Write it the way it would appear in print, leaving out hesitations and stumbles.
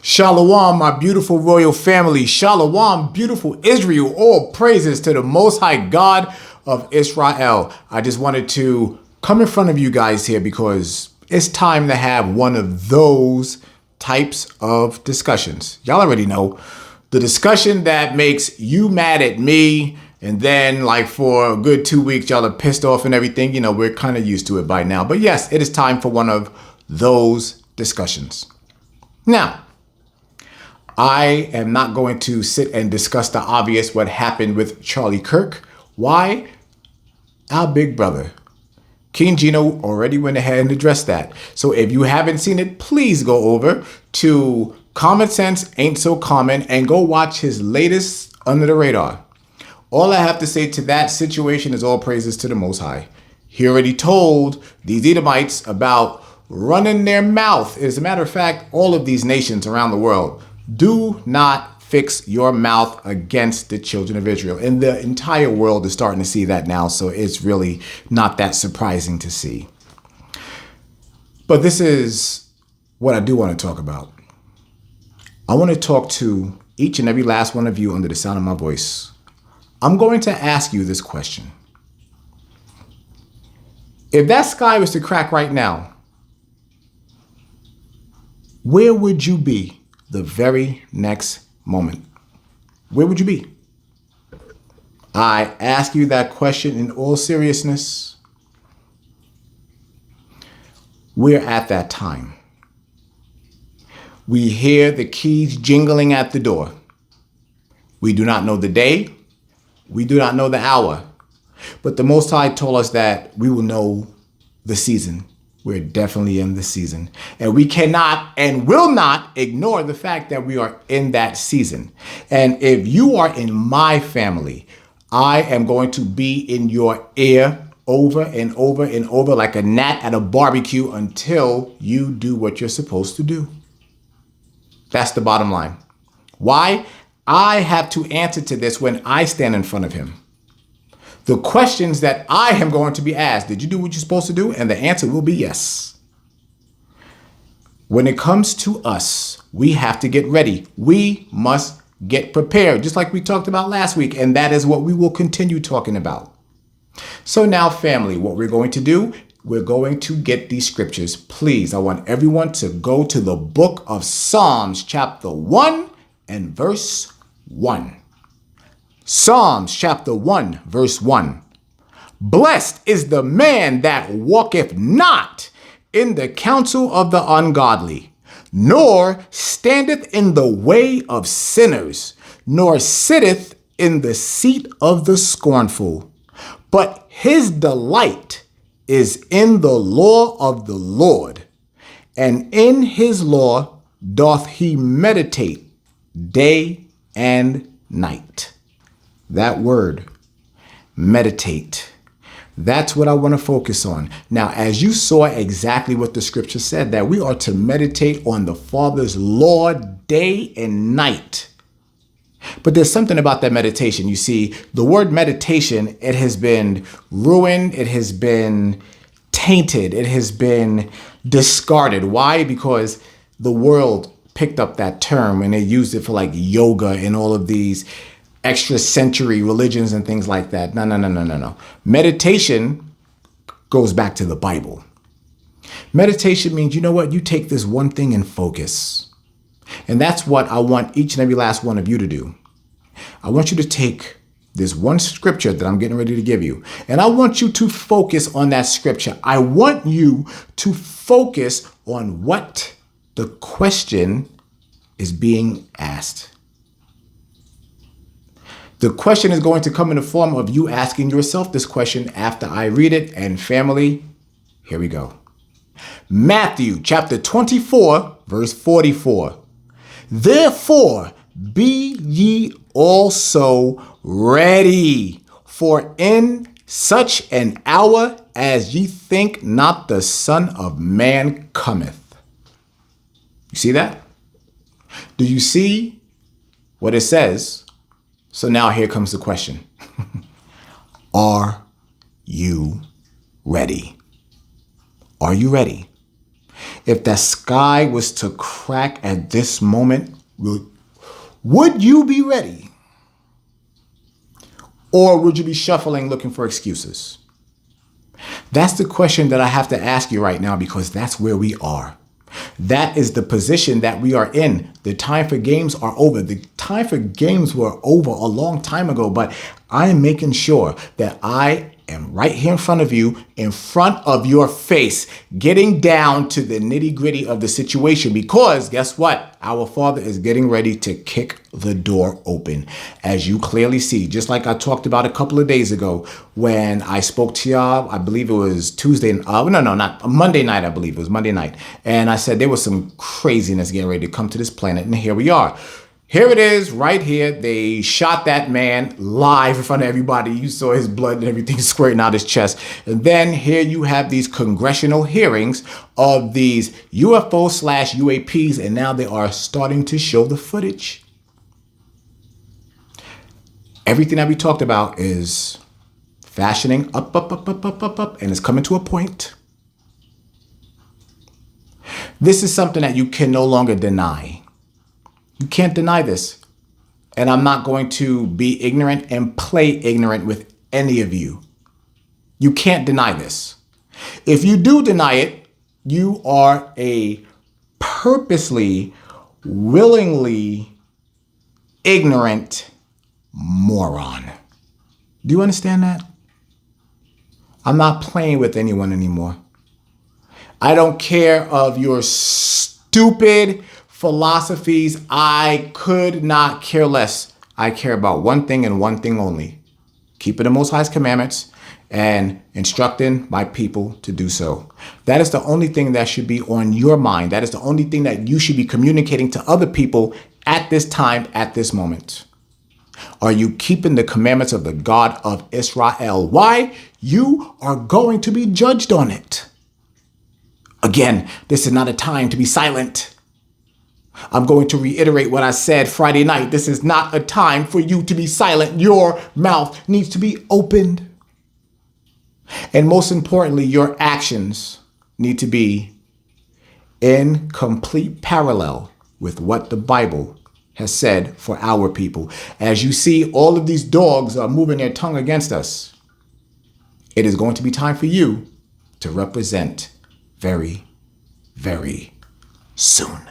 Shalom, my beautiful royal family. Shalom, beautiful Israel. All praises to the Most High God of Israel. I just wanted to come in front of you guys here because it's time to have one of those types of discussions. Y'all already know the discussion that makes you mad at me. And then like for a good 2 weeks, y'all are pissed off and everything. You know, we're kind of used to it by now. But yes, it is time for one of those discussions. Now, I am not going to sit and discuss the obvious, what happened with Charlie Kirk. Why? Our big brother, King Gino, already went ahead and addressed that. So if you haven't seen it, please go over to Common Sense Ain't So Common and go watch his latest Under the Radar. All I have to say to that situation is all praises to the Most High. He already told these Edomites about running their mouth. As a matter of fact, all of these nations around the world, do not fix your mouth against the children of Israel. And the entire world is starting to see that now, so it's really not that surprising to see. But this is what I do want to talk about. I want to talk to each and every last one of you under the sound of my voice. I'm going to ask you this question. If that sky was to crack right now, where would you be the very next moment? Where would you be? I ask you that question in all seriousness. We're at that time. We hear the keys jingling at the door. We do not know the day. We do not know the hour. But the Most High told us that we will know the season. We're definitely in the season. And we cannot and will not ignore the fact that we are in that season. And if you are in my family, I am going to be in your ear over and over and over like a gnat at a barbecue until you do what you're supposed to do. That's the bottom line. Why? I have to answer to this when I stand in front of him. The questions that I am going to be asked, did you do what you're supposed to do? And the answer will be yes. When it comes to us, we have to get ready. We must get prepared, just like we talked about last week. And that is what we will continue talking about. So now, family, what we're going to do, we're going to get these scriptures. Please, I want everyone to go to the book of Psalms, chapter 1 and verse 1. Psalms chapter 1, verse 1. Blessed is the man that walketh not in the counsel of the ungodly, nor standeth in the way of sinners, nor sitteth in the seat of the scornful. But his delight is in the law of the Lord, and in his law doth he meditate day and night. That word, meditate. That's what I want to focus on. Now, as you saw exactly what the scripture said, that we are to meditate on the Father's law day and night. But there's something about that meditation. You see, the word meditation, it has been ruined. It has been tainted. It has been discarded. Why? Because the world picked up that term and they used it for like yoga and all of these extra century religions and things like that. No. Meditation goes back to the Bible. Meditation means, you know what? You take this one thing and focus. And that's what I want each and every last one of you to do. I want you to take this one scripture that I'm getting ready to give you, and I want you to focus on that scripture. I want you to focus on what the question is being asked. The question is going to come in the form of you asking yourself this question after I read it. And family, here we go. Matthew chapter 24, verse 44. Therefore, be ye also ready, for in such an hour as ye think not the Son of Man cometh. You see that? Do you see what it says? So now here comes the question. Are you ready? Are you ready? If the sky was to crack at this moment, would you be ready? Or would you be shuffling looking for excuses? That's the question that I have to ask you right now, because that's where we are. That is the position that we are in. The time for games are over. The time for games were over a long time ago, but I am making sure that I am right here in front of you, in front of your face, getting down to the nitty-gritty of the situation, because guess what? Our Father is getting ready to kick the door open. As you clearly see, just like I talked about a couple of days ago when I spoke to y'all, I believe it was Monday night, I believe it was Monday night. And I said there was some craziness getting ready to come to this planet, and here we are. Here it is right here. They shot that man live in front of everybody. You saw his blood and everything squirting out his chest. And then here you have these congressional hearings of these UFO/UAPs, and now they are starting to show the footage. Everything that we talked about is fashioning up, and it's coming to a point. This is something that you can no longer deny. You can't deny this. And I'm not going to be ignorant and play ignorant with any of you. You can't deny this. If you do deny it, you are a purposely, willingly ignorant moron. Do you understand that? I'm not playing with anyone anymore. I don't care of your stupid philosophies. I could not care less. I care about one thing and one thing only: keeping the Most High's commandments and instructing my people to do so. That is the only thing that should be on your mind. That is the only thing that you should be communicating to other people at this time, at this moment. Are you keeping the commandments of the God of Israel? Why? You are going to be judged on it. Again, this is not a time to be silent. I'm going to reiterate what I said Friday night. This is not a time for you to be silent. Your mouth needs to be opened. And most importantly, your actions need to be in complete parallel with what the Bible has said for our people. As you see, all of these dogs are moving their tongue against us. It is going to be time for you to represent very, very soon.